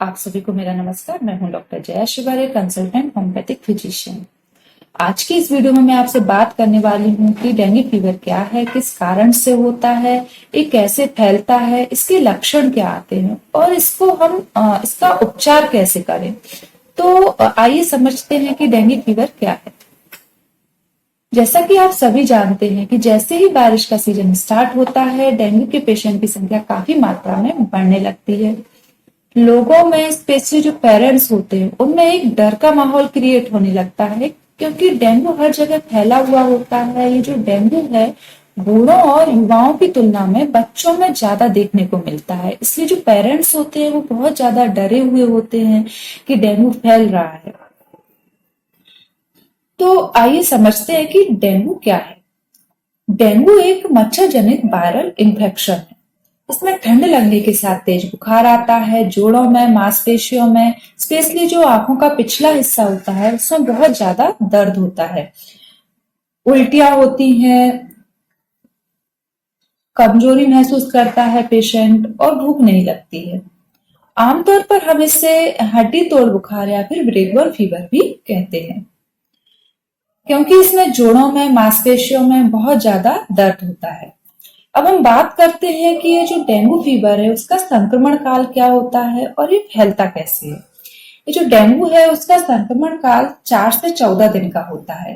आप सभी को मेरा नमस्कार। मैं हूं doctor Jaya Shivare, consultant homeopathic physician. आज की इस वीडियो में मैं आपसे बात करने वाली हूं कि डेंगू फीवर क्या है, किस कारण से होता है, ये कैसे फैलता है, इसके लक्षण क्या आते हैं और इसको हम इसका उपचार कैसे करें। तो आइए समझते हैं कि डेंगू फीवर क्या है। जैसा कि आप सभी जानते हैं कि जैसे ही बारिश का सीजन स्टार्ट होता है, डेंगू के पेशेंट की संख्या काफी मात्रा में बढ़ने लगती है। लोगों में, स्पेशली जो पेरेंट्स होते हैं, उनमें एक डर का माहौल क्रिएट होने लगता है क्योंकि डेंगू हर जगह फैला हुआ होता है। ये जो डेंगू है, बूढ़ों और युवाओं की तुलना में बच्चों में ज्यादा देखने को मिलता है। इसलिए जो पेरेंट्स होते हैं वो बहुत ज्यादा डरे हुए होते हैं कि डेंगू फैल रहा है। तो आइए समझते हैं कि डेंगू क्या है। डेंगू एक मच्छर जनित वायरल इन्फेक्शन है। इसमें ठंड लगने के साथ तेज बुखार आता है, जोड़ों में, मांसपेशियों में, स्पेशली जो आंखों का पिछला हिस्सा होता है उसमें बहुत ज्यादा दर्द होता है, उल्टियां होती हैं, कमजोरी महसूस करता है पेशेंट और भूख नहीं लगती है। आमतौर पर हम इसे हड्डी तोड़ बुखार या फिर ब्रेकबोन फीवर भी कहते हैं क्योंकि इसमें जोड़ों में, मांसपेशियों में बहुत ज्यादा दर्द होता है। अब हम बात करते हैं कि ये जो डेंगू फीवर है उसका संक्रमण काल क्या होता है और ये फैलता कैसे है। ये जो डेंगू है उसका संक्रमण काल 4 से 14 दिन का होता है।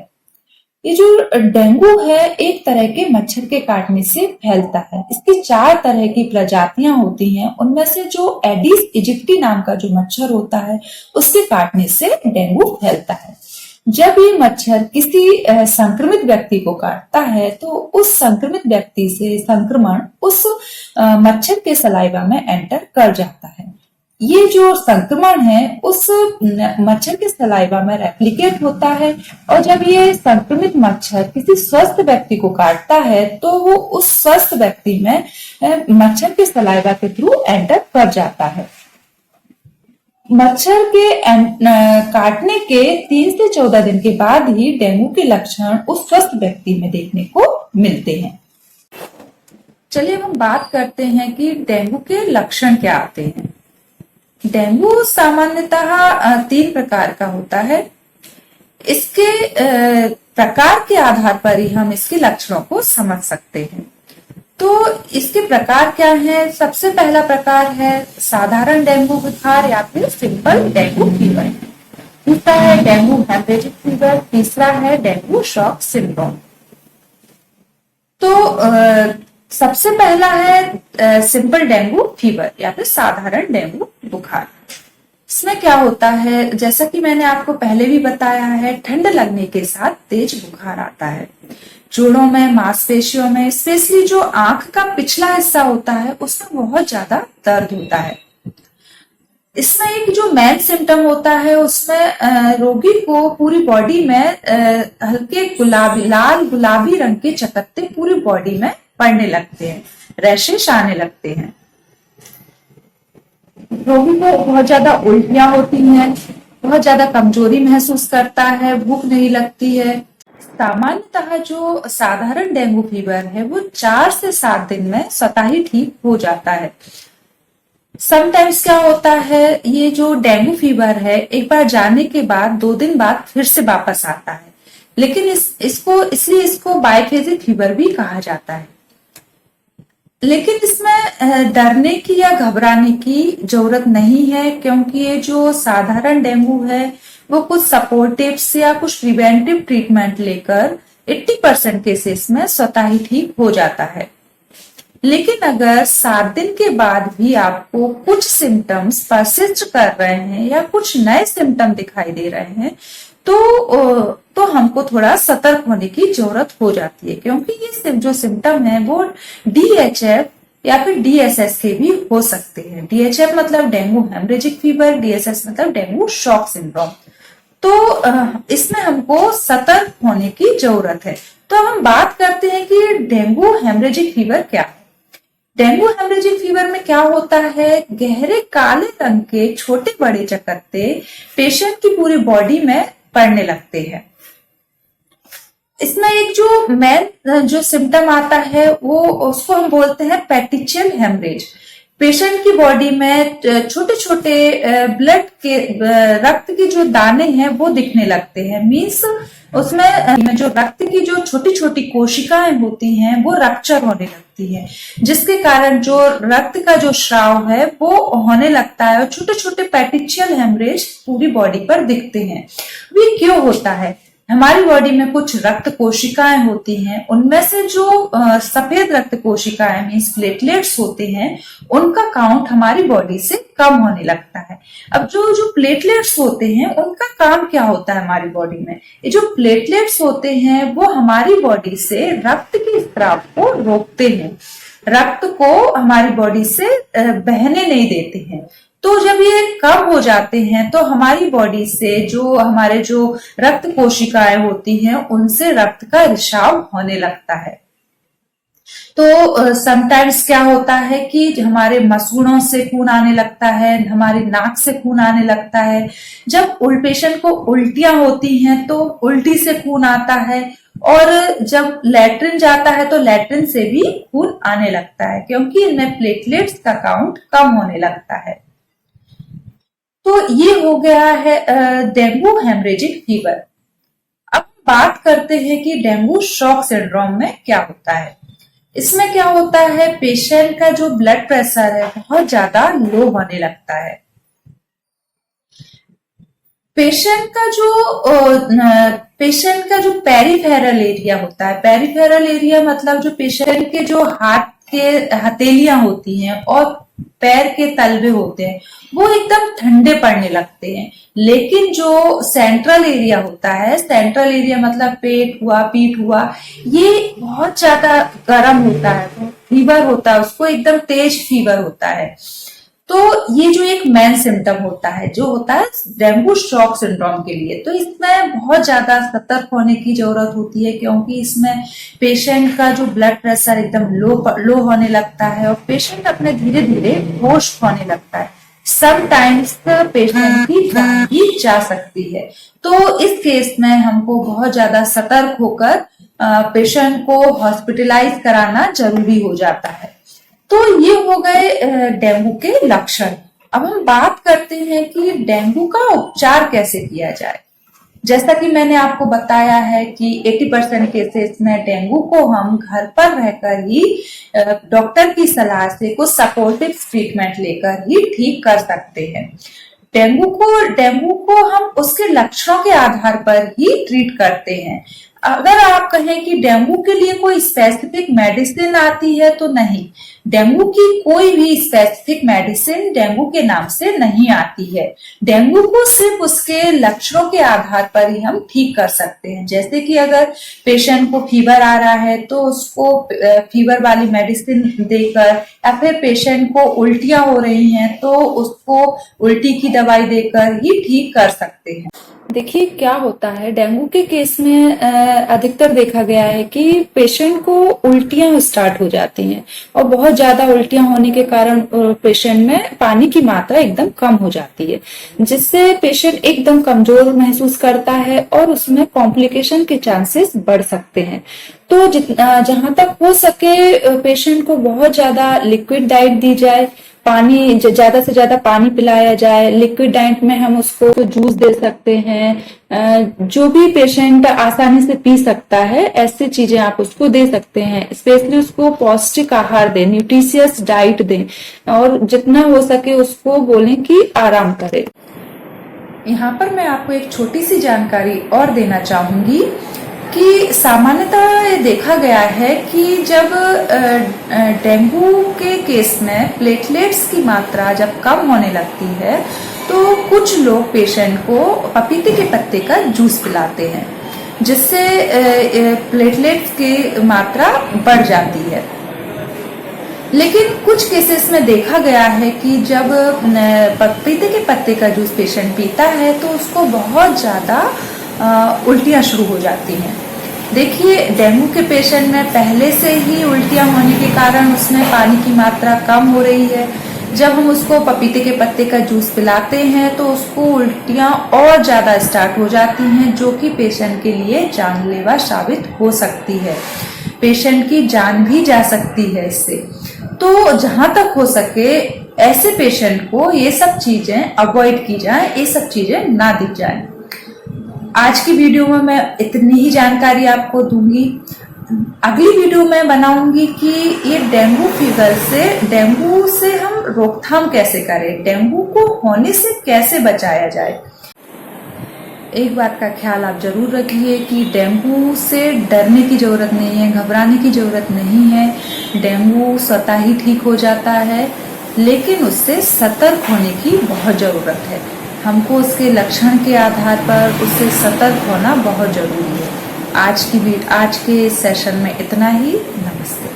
ये जो डेंगू है एक तरह के मच्छर के काटने से फैलता है। इसकी 4 तरह की प्रजातियां होती हैं। उनमें से जो एडिस इजिप्टी नाम का जो मच्छर होता है उसके काटने से डेंगू फैलता है। जब ये मच्छर किसी संक्रमित व्यक्ति को काटता है तो उस संक्रमित व्यक्ति से संक्रमण उस मच्छर के सलाइवा में एंटर कर जाता है। ये जो संक्रमण है उस मच्छर के सलाइवा में रेप्लिकेट होता है और जब ये संक्रमित मच्छर किसी स्वस्थ व्यक्ति को काटता है तो वो उस स्वस्थ व्यक्ति में मच्छर के सलाइवा के थ्रू एंटर कर जाता है। मच्छर के काटने के 3 से 14 दिन के बाद ही डेंगू के लक्षण उस स्वस्थ व्यक्ति में देखने को मिलते हैं। चलिए हम बात करते हैं कि डेंगू के लक्षण क्या आते हैं। डेंगू सामान्यतः 3 प्रकार का होता है। इसके प्रकार के आधार पर ही हम इसके लक्षणों को समझ सकते हैं। तो इसके प्रकार क्या है? सबसे पहला प्रकार है साधारण डेंगू बुखार या फिर सिंपल डेंगू फीवर। दूसरा है डेंगू हेमरेजिक फीवर। तीसरा है डेंगू शॉक सिंड्रोम। तो सबसे पहला है सिंपल डेंगू फीवर या फिर साधारण डेंगू बुखार। इसमें क्या होता है, जैसा कि मैंने आपको पहले भी बताया है, ठंड लगने के साथ तेज बुखार आता है। जोड़ों में, मांसपेशियों में, स्पेशली जो आंख का पिछला हिस्सा होता है उसमें बहुत ज्यादा दर्द होता है। इसमें एक जो मेन सिम्टम होता है उसमें रोगी को पूरी बॉडी में हल्के गुलाबी, लाल गुलाबी रंग के चकत्ते पूरी बॉडी में पड़ने लगते हैं, रैशेस आने लगते हैं। रोगी को बहुत ज्यादा उल्टियां होती हैं, बहुत ज्यादा कमजोरी महसूस करता है, भूख नहीं लगती है। सामान्यतः जो साधारण डेंगू फीवर है वो 4 से 7 दिन में स्वतः ही ठीक हो जाता है। समटाइम्स क्या होता है, ये जो डेंगू फीवर है एक बार जाने के बाद 2 दिन बाद फिर से वापस आता है, लेकिन इसलिए इसको बाइफेजिक फीवर भी कहा जाता है। लेकिन इसमें डरने की या घबराने की जरूरत नहीं है क्योंकि ये जो साधारण डेंगू है वो कुछ सपोर्टिव्स या कुछ प्रिवेंटिव ट्रीटमेंट लेकर 80% केसेस में स्वतः ही ठीक हो जाता है। लेकिन अगर 7 दिन के बाद भी आपको कुछ सिम्टम्स परसिस्ट कर रहे हैं या कुछ नए सिम्टम दिखाई दे रहे हैं तो हमको थोड़ा सतर्क होने की जरूरत हो जाती है क्योंकि ये जो सिम्टम है वो DHF या फिर DSS के भी हो सकते हैं। DHF मतलब डेंगू हेमरेजिक फीवर, DSS मतलब डेंगू शॉक सिंड्रोम। तो इसमें हमको सतर्क होने की जरूरत है। तो अब हम बात करते हैं कि डेंगू हेमरेजिक फीवर क्या है। डेंगू हेमरेजिक फीवर में क्या होता है, गहरे काले रंग के छोटे बड़े चकत्ते पेशेंट की पूरी बॉडी में पड़ने लगते हैं। इसमें एक जो मेन जो सिम्टम आता है वो उसको हम बोलते हैं पेटिचियल हेमरेज। पेशेंट की बॉडी में छोटे छोटे ब्लड के रक्त के जो दाने हैं वो दिखने लगते हैं। मीन्स उसमें जो रक्त की जो छोटी छोटी कोशिकाएं होती हैं वो रप्चर होने लगती है, जिसके कारण जो रक्त का जो स्राव है वो होने लगता है और छोटे छोटे पेटिशियल हेमरेज पूरी बॉडी पर दिखते हैं। ये क्यों होता है? हमारी बॉडी में कुछ रक्त कोशिकाएं होती हैं, उनमें से जो सफेद रक्त कोशिकाएं मीन्स प्लेटलेट्स होते हैं, उनका काउंट हमारी बॉडी से कम होने लगता है। अब जो प्लेटलेट्स होते हैं उनका काम क्या होता है हमारी बॉडी में? ये जो प्लेटलेट्स होते हैं वो हमारी बॉडी से रक्त के स्राव को रोकते हैं, रक्त को हमारी बॉडी से बहने नहीं देते हैं। तो जब ये कम हो जाते हैं तो हमारी बॉडी से जो हमारे जो रक्त कोशिकाएं होती हैं उनसे रक्त का रिसाव होने लगता है। तो समटाइम्स क्या होता है कि हमारे मसूड़ों से खून आने लगता है, हमारी नाक से खून आने लगता है। जब पेशेंट को उल्टियां होती हैं तो उल्टी से खून आता है, और जब लैट्रिन जाता है तो लैट्रिन से भी खून आने लगता है, क्योंकि इनमें प्लेटलेट्स का काउंट कम होने लगता है। तो ये हो गया है डेंगू हेमरेजिक फीवर। अब बात करते हैं कि डेंगू शॉक सिंड्रोम में क्या होता है। इसमें क्या होता है, पेशेंट का जो ब्लड प्रेशर है बहुत ज्यादा लो होने लगता है। पेशेंट का जो पेरिफेरल एरिया होता है, पेरिफेरल एरिया मतलब जो पेशेंट के जो हाथ के हथेलियां होती हैं और पैर के तलवे होते हैं वो एकदम ठंडे पड़ने लगते हैं। लेकिन जो सेंट्रल एरिया होता है, सेंट्रल एरिया मतलब पेट हुआ, पीठ हुआ, ये बहुत ज्यादा गर्म होता है, फीवर होता है, उसको एकदम तेज फीवर होता है। तो ये जो एक मेन सिम्टम होता है जो होता है डेंगू शॉक सिंड्रोम के लिए, तो इसमें बहुत ज्यादा सतर्क होने की जरूरत होती है, क्योंकि इसमें पेशेंट का जो ब्लड प्रेशर एकदम लो होने लगता है और पेशेंट अपने धीरे धीरे होश खोने लगता है। समटाइम्स पेशेंट की जान भी जा सकती है। तो इस केस में हमको बहुत ज्यादा सतर्क होकर पेशेंट को हॉस्पिटलाइज कराना जरूरी हो जाता है। तो ये हो गए डेंगू के लक्षण। अब हम बात करते हैं कि डेंगू का उपचार कैसे किया जाए। जैसा कि मैंने आपको बताया है कि 80% केसेस में डेंगू को हम घर पर रहकर ही डॉक्टर की सलाह से कुछ सपोर्टिव ट्रीटमेंट लेकर ही ठीक कर सकते हैं। डेंगू को हम उसके लक्षणों के आधार पर ही ट्रीट करते हैं। अगर आप कहें कि डेंगू के लिए कोई स्पेसिफिक मेडिसिन आती है, तो नहीं, डेंगू की कोई भी स्पेसिफिक मेडिसिन डेंगू के नाम से नहीं आती है। डेंगू को सिर्फ उसके लक्षणों के आधार पर ही हम ठीक कर सकते हैं। जैसे कि अगर पेशेंट को फीवर आ रहा है तो उसको फीवर वाली मेडिसिन देकर, या फिर पेशेंट को उल्टियां हो रही हैं तो उसको उल्टी की दवाई देकर ही ठीक कर सकते हैं। देखिए क्या होता है, डेंगू के केस में अधिकतर देखा गया है कि पेशेंट को उल्टियां स्टार्ट हो जाती हैं और बहुत ज्यादा उल्टियां होने के कारण पेशेंट में पानी की मात्रा एकदम कम हो जाती है, जिससे पेशेंट एकदम कमजोर महसूस करता है और उसमें कॉम्प्लिकेशन के चांसेस बढ़ सकते हैं। तो जहां तक हो सके पेशेंट को बहुत ज्यादा लिक्विड डाइट दी जाए, पानी ज्यादा से ज्यादा पानी पिलाया जाए। लिक्विड डाइट में हम उसको जूस दे सकते हैं, जो भी पेशेंट आसानी से पी सकता है ऐसी चीजें आप उसको दे सकते हैं। स्पेशली उसको पौष्टिक आहार दें, न्यूट्रिशियस डाइट दें और जितना हो सके उसको बोलें कि आराम करे। यहाँ पर मैं आपको एक छोटी सी जानकारी और देना चाहूंगी कि सामान्यतः ये देखा गया है कि जब डेंगू के केस में प्लेटलेट्स की मात्रा जब कम होने लगती है तो कुछ लोग पेशेंट को पपीते के पत्ते का जूस पिलाते हैं, जिससे प्लेटलेट्स की मात्रा बढ़ जाती है। लेकिन कुछ केसेस में देखा गया है कि जब पपीते के पत्ते का जूस पेशेंट पीता है तो उसको बहुत ज्यादा उल्टियां शुरू हो जाती हैं। देखिए, डेंगू के पेशेंट में पहले से ही उल्टियां होने के कारण उसमें पानी की मात्रा कम हो रही है। जब हम उसको पपीते के पत्ते का जूस पिलाते हैं तो उसको उल्टियां और ज्यादा स्टार्ट हो जाती हैं, जो कि पेशेंट के लिए जानलेवा साबित हो सकती है। पेशेंट की जान भी जा सकती है इससे। तो जहां तक हो सके ऐसे पेशेंट को ये सब चीजें अवॉइड की जाए, ये सब चीजें ना दी जाए। आज की वीडियो में मैं इतनी ही जानकारी आपको दूंगी। अगली वीडियो में बनाऊंगी कि ये डेंगू से हम रोकथाम कैसे करें, डेंगू को होने से कैसे बचाया जाए। एक बात का ख्याल आप जरूर रखिए कि डेंगू से डरने की जरूरत नहीं है, घबराने की जरूरत नहीं है। डेंगू स्वतः ही ठीक हो जाता है, लेकिन उससे सतर्क होने की बहुत जरूरत है। हमको उसके लक्षण के आधार पर उससे सतर्क होना बहुत जरूरी है। आज के सेशन में इतना ही। नमस्ते।